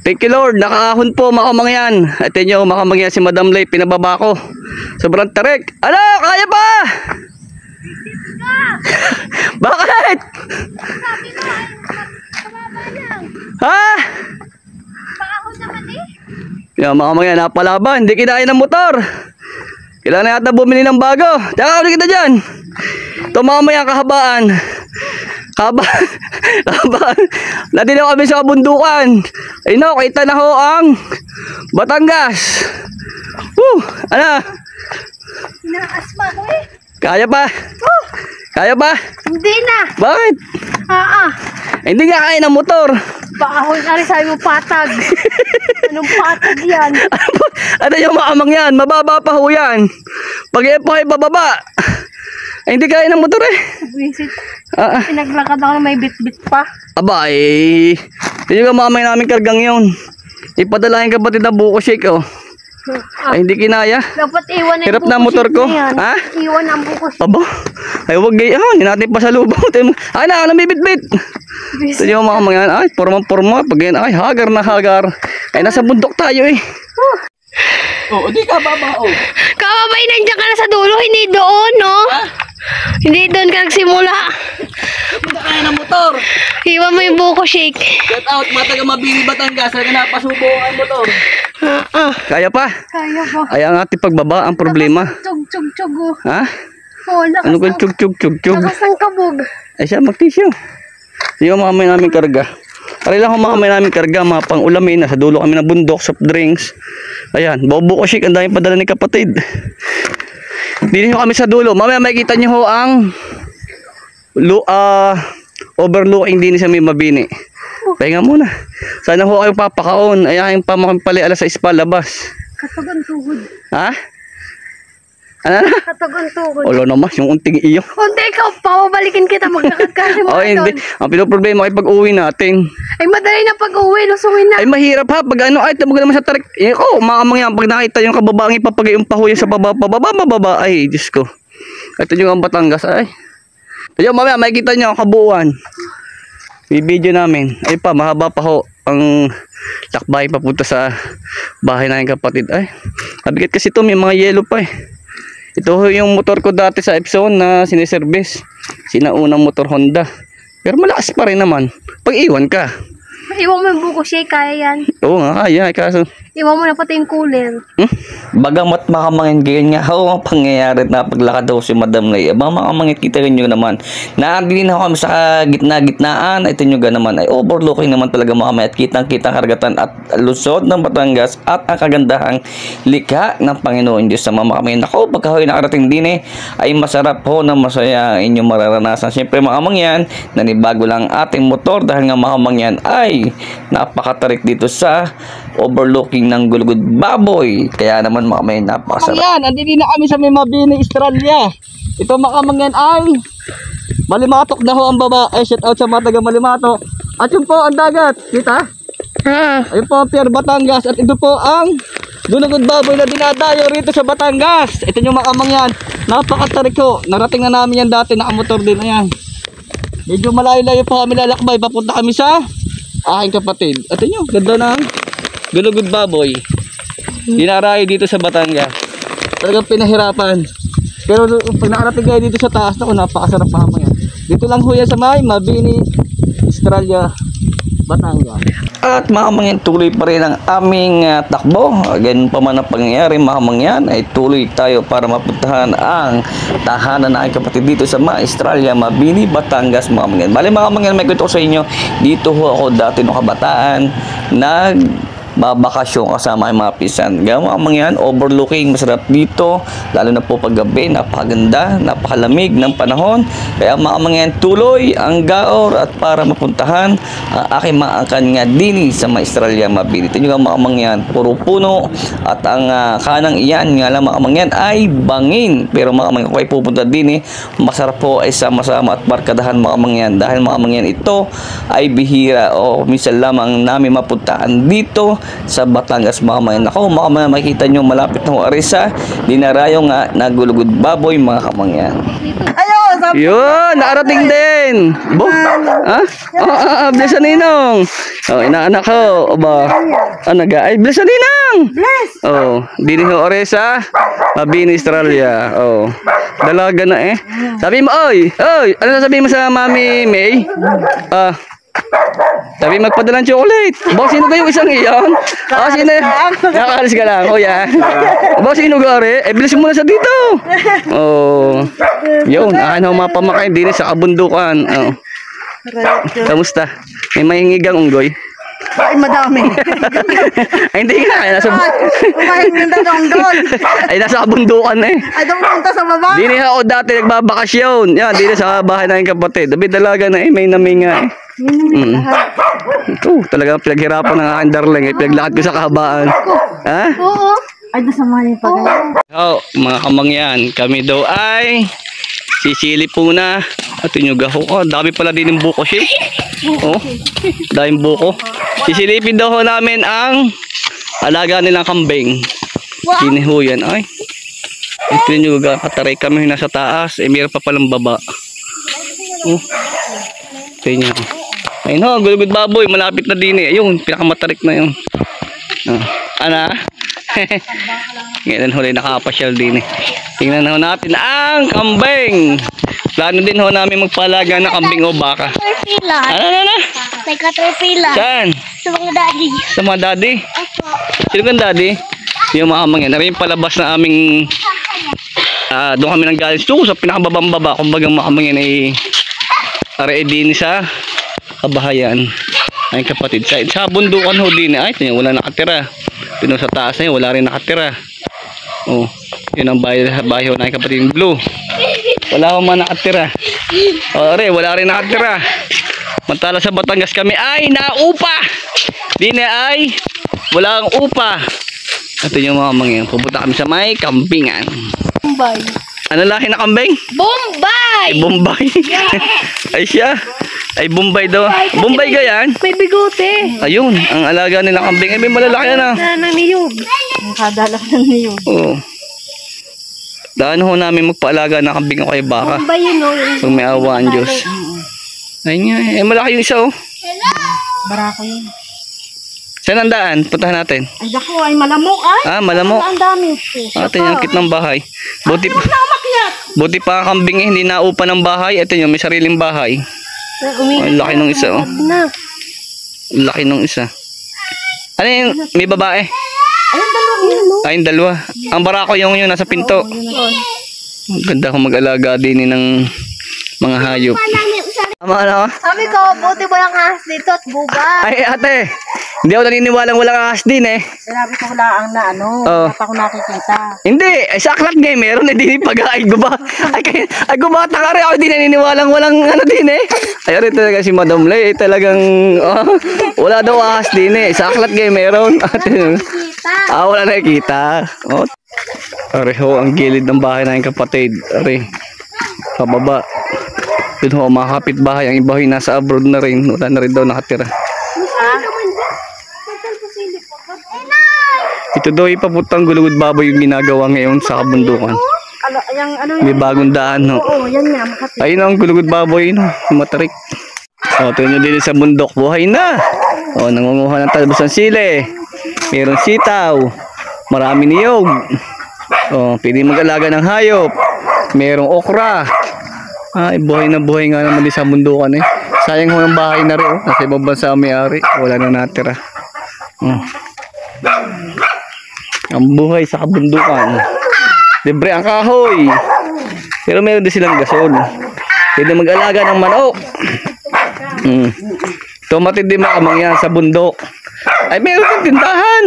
Thank you Lord, nakaahon po mga kamangyan. Ito nyo mga kamangyan, si Madam Lay, pinababa ko. Sobrang tarik. Ano, kaya pa? Bakit? Sabi ko ay kababa lang. Ha? Paahon naman eh. Yan mga kamangyan, napalaban, hindi kinaya ng motor. Kailangan na yata bumili ng bago. Tsaka ulit kita dyan. Ito mga kamangyan, kahabaan. Kahabaan. Natin na kami sa kabundukan. Ayun o, kita na ho ang Batangas. Ano? Inaasma ko eh. Kaya pa? Kaya pa? Hindi na. Bakit? Eh, hindi nga kaya ng motor. paahon na rin sabi mo patag. Anong patag yan? Ano yung maamang yan? Mababa pa ho yan. Pag yan po ay bababa. Ay, hindi kaya ng motor eh. Visit. Pinaglakad ako na may bit-bit pa. Aba eh. Hindi ka mamay namin kargang yun. Ipadalahin kapatid na buko shake oh. Ay, hindi kinaya. Dapat iwan na hirap na motor ko. Ha? Iwan ang buko shake. Aba. Ay, huwag gayon. Hindi natin pa sa lubong. Ay, na, may bit-bit. Ito yung mga yan. Ay, porma-porma. Pag yan, ay, hagar na hagar. Ay, nasa bundok tayo eh. Oh, di ka baba oh. Kababay, nandiyan ka na sa dulo. Hindi doon, no? Hindi doon ka nagsimula. Hindi na kaya ng motor. Iwan mo yung buko shake. Get out, mataga mabili Batangas. Kaya napasubo ang motor. Kaya pa? Kaya pa. Ay, ang ating pagbaba, ang problema. Chug-chug-chug. Ha? Oh, lakas Ano kung chug-chug-chug-chug? lakas ng kabog. Ay siya, magtisyo. Hindi ko makamay namin karga. Pari lang kung makamay namin karga, mga pang-ulamin. Nasa dulo kami ng bundok, soft drinks. Ayan, bobo ko shik, ang daming padala ni kapatid. Dito kami sa dulo. Mamaya makikita nyo ho ang overlooking din sa may Mabini. Pahinga muna. Sana ho kayong papakaon. Ayahin pa makapali alas 6 pa labas. Katagon tuhod. Ha? Ano na? Katagon tuhod. Olo naman, yung unting iyo. Hindi ikaw, pababalikin kita. Maglakad ka rin mo. Oh, hindi. Ang pinoproblema ay pag-uwi natin. Ay, madali na pag-uwi. Lusungin na. Ay, mahirap ha. Pag ano, ay, tabog naman sa tarik. Eh, oh, makamang yan. Pag nakita yung kababaang ipapagay yung pahuya sa bababa. Ay, Diyos ko. Ito yung ang Batangas. Ay. Ito mamaya, makikita nyo ang kabuuan. Video namin. Ay pa, mahaba pa ho ang lakbay papunta sa bahay na yung kapatid. Ay, mabigat kasi ito. May mga yellow pa eh. Ito yung motor ko dati sa Epson na siniservice. Sinaunang motor Honda. Pero malakas pa rin naman. Pag iwan ka. Iwan mo yung buko shake, kaya yan. Oo nga, kaya. Kaso Iwan mo na pati yung cooler. bagamat makamangin ganyan nga ang pangyayari na paglakad daw si Madam Lay. Abang makamangin kita rin nyo naman. Naandin na kami sa gitna-gitnaan. Ito nyo naman ay overlooking naman talaga makamay. At kitang-kitang karagatan at lusod ng Batangas at ang kagandahang likha ng Panginoon Diyos sa mga makamangin. Ako, pagka ho'y nakarating din ay masarap ho na masaya ang inyong mararanasan. Siyempre makamangyan, nanibago lang ating motor dahil nga makamangyan ay napakatarik dito sa overlooking ng Gulugod Baboy. Kaya naman makamay napakasarap. Ayan, andito na kami sa may Mabini, Australia. Ito makamangyan ay Malimatok na ho ang baba. Ay, shout out sa mga taga Malimatok. At yun po ang dagat. Kita? Ayun po ang Pier Batangas. At ito po ang Gulugod Baboy na dinadayo rito sa Batangas. Ito yung makamangyan. Napakatarik ho. Narating na namin yan dati. Nakamotor din. Ayan. Medyo malayo-layo po kami lalakbay. Papunta kami sa aking kapatid. Ito nyo, ganda ng Gulugod Baboy. Dinarayo dito sa Batangas. Talagang pinahirapan. Pero pag nakarating kayo dito sa taas, naku, napakasarap pa yan. Dito lang ho yan sa may Mabini, Australia, Batangas. At makamangyan, tuloy pa rin ang aming takbo. Ganun pa man ang pangyayari, makamangyan, ay tuloy tayo para mapuntahan ang tahanan na aking kapatid dito sa Australia, Mabini, Batangas, makamangyan. Bali makamangyan, may kwento ko sa inyo, dito ho ako dati nung kabataan, babakasyon kasama ang mga pisan. Ganyan mga mangyan, overlooking, masarap dito, lalo na po paggabi, napakaganda, napakalamig ng panahon. Kaya mga mangyan, tuloy ang gaor at para mapuntahan ang aking maangkan nga dini sa Australia, Mabini. Ito yung mga mangyan, puro puno at ang kanang iyan nga lang mga mangyan ay bangin. Pero mga mangyan, kung ay pupunta dini, masarap po ay sama-sama at barkadahan mga mangyan. Dahil mga mangyan, ito ay bihira o minsan lamang namin mapuntaan dito sa Batangas mga kamangyan. Ako mga kamangyan, makikita nyo malapit na ho Arisa, dinarayo nga nagulugod baboy mga kamangyan. Yun, nakarating din. Bo? Ha? Bless sa ninong. Oh, inaanak ko. O ba? Ay, bless sa ninang. Bless. Oh, dini ho Arisa, Mabini, Australia. Oh. Dalaga na eh. Sabi mo, oy, ano sasabihin mo sa Mami May? Sabi magpadala ng chocolate. Boss, sino kayo isang iyon? Sino? Nakakalis ka lang. Oh, yan. Boss, sino gari? Bilis mo na sa dito. Oh. Yun, mapamakain din sa kabundukan. Oh. Kamusta? May mahingigang unggoy? Ay, madami. Ay, hindi nga. Ay, nasa kabundukan eh. Ay, pumunta sa baba. Dini ako dati nagbabakasyon. Yan, dini sa bahay na yung kapatid. Dabi dalaga na eh, may naminga eh. Ito, talagang pinaghirapan ng aking darling. Pinaglakad ko sa kahabaan. Ha? Oo. Ay, dasamahin pa kayo. Mga kamangyan, kami daw ay sisilip po na. At yung gaho. Dami pala din yung buko siya. Daming buko. Sisilipin daw ho namin ang alaga nilang kambing. Kinihuyan. Ay. Ito yung kataray kami nasa taas. Mayroon pa palang baba. Ito yun. Ayun ho, gulugod baboy. Malapit na din eh. Ayun, pinakamatarik na yun. Ana? Ngayon ho rin nakapasyal din eh. Tingnan ho natin ang kambing. Plano din ho namin magpalaga ng kambing o baka. Ano? May katrepila. Saan? Sa mga daddy. Sa mga daddy? Sino kang daddy? Yung mga kamangyan. Narin yung palabas na aming doon kami nang galing sa pinakababang baba. Kumbaga mga kamangyan ay are din sa kabahayan. Ay kapatid. Sa bundukan ho din. Ay, wala nakatira. Pino sa taas na yun, wala rin nakatira. Oh, yun ang bahay ho na yung kapatid blue. Wala akong man nakatira. Wala rin nakatira. Mantala sa Batangas kami ay naupa. Dine ay wala ang upa. Ito yung mga mangyan. Pupunta kami sa may kambingan. Bombay. Ano lahi na kambing? Bombay! Ay, Bombay. Ay siya. Ay, Bombay daw. Bombay ka yan? May bigote. Ayun, ang alaga nila kambing. Ay, may malalaki na. Nanang niyog. Nakadalak ng niyog. Oo. Daan ho namin magpaalaga ng kambing o kay baka. Bombay yun o. Kung may awa ang Diyos. Ayun nga. Eh, malaki yung isa oh. Barako yun. Saan ang daan? Puntahan natin. Ay, dako, ay malamok ay. Malamok. Ang dami. Ito yung kit ng bahay. Buti pa ang kambing eh, hindi naupa ng bahay. Ito yung may sariling bahay. Ang laki ng isa oh. Ang laki ng isa. Ano yung may babae? Ayun, dalawa yun, no? Ayun, dalawa. Ang barako yung yun nasa pinto. Ang ganda kong mag-alaga din ng mga hayop. Tama na oh. Sabi ko, buti mo lang ahas dito at buba. Ay ate, hindi ako naniniwalang walang ahas din eh. Sinabi ko wala ang na ano. Oh. Wala pa ako nakikita. Hindi, ay sa aklat nga eh, meron eh, din pag-ay guba. Ay gumata ka rin, ako hindi naniniwalang walang ano din eh. Ay rin talaga si Madam Lay, talagang wala daw ahas din eh. Sa aklat nga eh, meron. Wala nakikita. Areho, ang gilid ng bahay na yung kapatid. Are, pababa. Yun ho, mga kapitbahay. Ang iba ho nasa abroad na rin. Wala na rin daw nakatira. Ito daw ipaputang gulugod baboy yung ginagawa ngayon sa kabundukan. May bagong daan ho. Oo, yan nga. Makati. Ayun ang gulugod baboy no, matarik. Ito nyo din sa bundok. Buhay na. Nangunguha ng talbos ng sili. Mayroong sitaw. Marami niyog. Pwede mag-alaga ng hayop. Mayroong okra. Ay, buhay na buhay nga naman din sa bundukan eh. Sayang ho ng bahay na rin. Nasa ibang bansa ang may-ari. Wala na natira. Ang buhay sa kabundukan. Libre ang kahoy. Pero meron din silang gasol. Pwede mag-alaga ng manok. Tumatid din mga kamangyan sa bundok. Ay, meron din tindahan.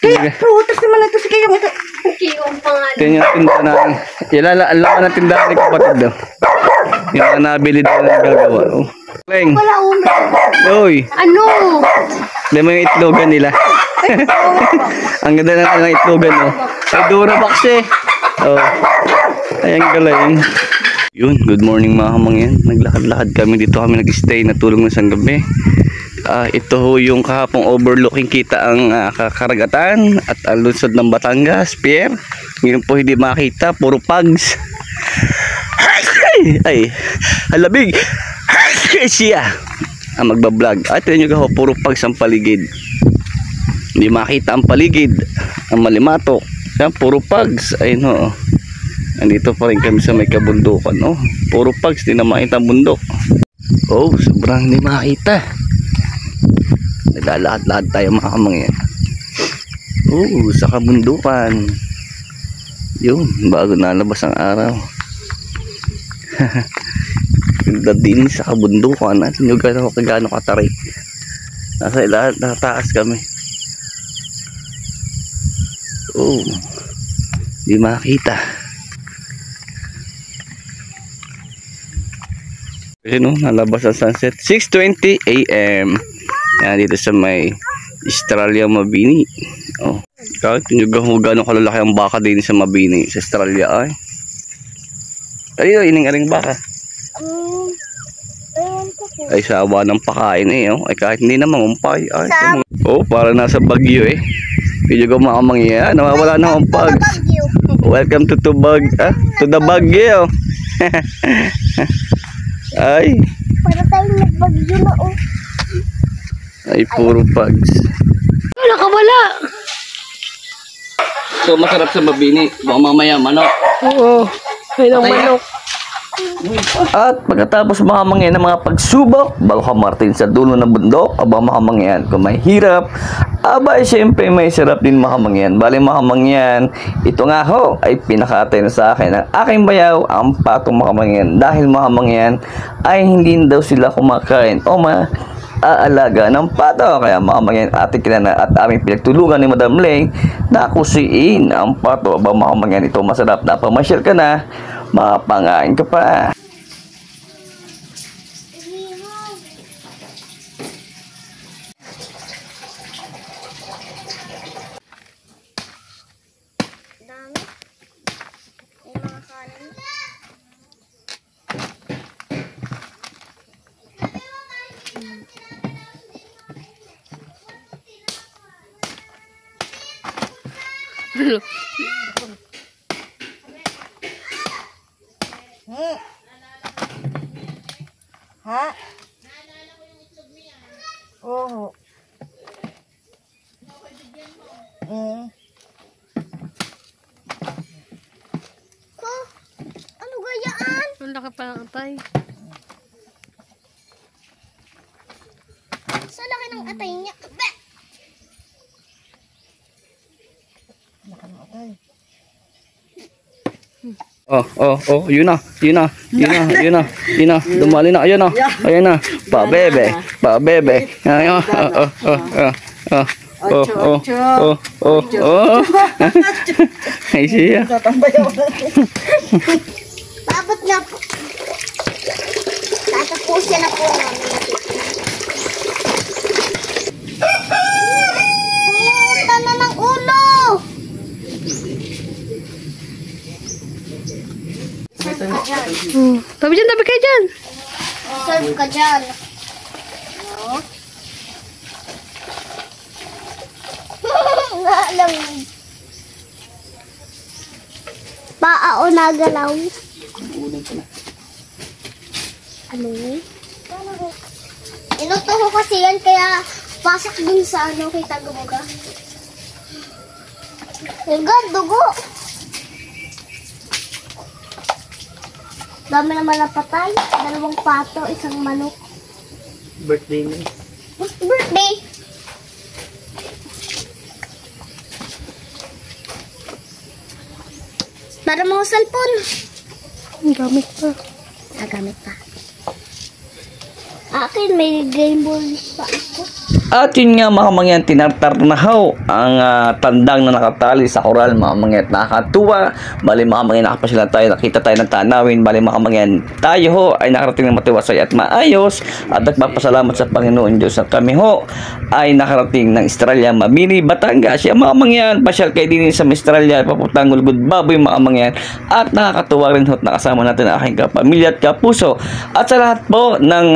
Putas naman ito si Kayong ito. Ito yung tindahan natin. Alam na tindahan ni kapatid daw. Yung mga nabili daw na gagawa. Leng. Wala Uy. Ano? Hindi mo yung itlogan nila. Ang ganda na ng itlogan no. Ay Durabox eh. Ay ang galing. Yun, good morning mga kamangyan. Naglakad-lakad kami dito, kami nag-stay, natulog na sa gabi. Ito ho yung kahapong overlooking kita ang karagatan at ang lungsod ng Batangas, Pierre. Ngayon po hindi makita, puro pags. Ay, halabig. Siya ang magbablog. Ito nyo ho, puro pags ang paligid. Hindi makita ang paligid, ang malimatok. Yan, puro pags. Ayun ho. Andito pa rin kami sa may kabundukan. Oh, puro pags, di na makita ang bundok. Oh, sobrang hindi makita. Naglalakad-lakad tayo mga kamangyan. Sa kabundukan. Yun, bago nalabas ang araw. Ganda din sa kabundukan. Natin yung gano'ng katarik. Nasa ilahat, nakataas kami. Di makita. Kasi no, nalabas ang sunset. 6:20 AM. Yan, dito sa may Australia, Mabini. Kahit nyo gano'ng kalalaki ang baka din sa Mabini, sa Australia ay. Ayun, ining-aring baka. Ay, sawa ng pakain eh. Ay, kahit hindi na mangumpay. Ay, para nasa Bagyo eh. Hindi ko makamangyan. Nawawala na akong pags. Welcome to the Bagyo. Ay. Para tayong nagbagyo na Ay, puro pags. Nakawala. So, masarap sa Mabini. Baka mamaya manok. Oo. Kailang manok. At pagkatapos makamangyan ng mga pagsubok bago ka Martin sa dulo ng bundok, makamangyan kung may hirap, siyempre may sarap din makamangyan. Bali makamangyan, ito nga ho ay pinakatay na sa akin ng aking bayaw ang patong makamangyan. Dahil makamangyan ay hindi daw sila kumakain o aalaga ng pato. Kaya makamangyan ating kinana at aming pinagtulungan ni Madam Leng na kusiin ang pato. Makamangyan, ito masarap na pamasyal ka na, mapangain ka pa. Ha? Oo. Ano gayaan? Ang laki pa ng atay. Sa laki ng atay niya. Yun na. Dumali na, ayan na. Pa-bebe. Ay siya. Paabot na po. Tatapusin na po namin. Puta na ng ulo! Tabi kayo dyan. Serve ka dyan. Alam mo. Paa o nagalaw. Ano? Inuto ko kasi yan kaya pasok dun sa kita gumaga. Hanggang dugo. Dami naman napatay. 2 pato, 1 manok. Birthday mo. Birthday. Para mga cellphone. Ang gamit pa. Gamit pa. Akin, may Game Boy pa ako. At yun nga mga mangyan, tinartarnahaw ang tandang na nakatali sa koral mga mangyan. Nakakatuwa. Bali mga mangyan, nakapasila tayo, nakita tayo ng tanawin. Bali mga mangyan, tayo ho ay nakarating ng matiwasay at maayos. At nagpapasalamat sa Panginoon Diyos at kami ho ay nakarating ng Australia, Mabini, Batangas. Yung mga mangyan, pasyal kayo din sa Australia, papuntang Gulgod Baboy mga mangyan. At nakakatuwa rin ho at nakasama natin ang aking kapamilya at kapuso. At sa lahat po ng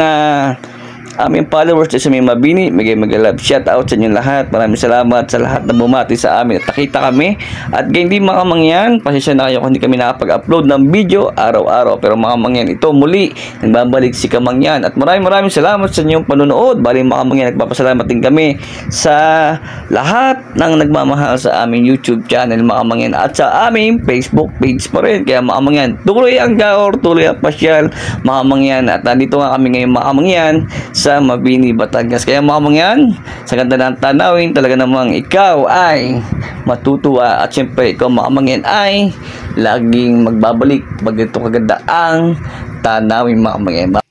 aming followers sa may Mabini. Mega love shout out sa inyo lahat. Maraming salamat sa lahat na bumati sa amin at nakita kami. At hindi mga kamangyan, pasensya na kayo kung hindi kami nakapag-upload ng video araw-araw. Pero mga kamangyan, ito muli nagbabalik si Kamangyan. At maraming salamat sa inyong panonood. Bali mga kamangyan, nagpapasalamat din kami sa lahat ng nagmamahal sa aming YouTube channel mga kamangyan at sa aming Facebook page pa rin. Kaya mga kamangyan, tuloy ang gaor, tuloy ang pasyal mga kamangyan. At nandito nga kami ngayon mga kamangyan sa Mabini, Batangas. Kaya mga kamangyan, sa ganda ng tanawin, talaga namang ikaw ay matutuwa. At syempre ikaw mga kamangyan ay laging magbabalik pag ito kaganda ang tanawin mga kamangyan.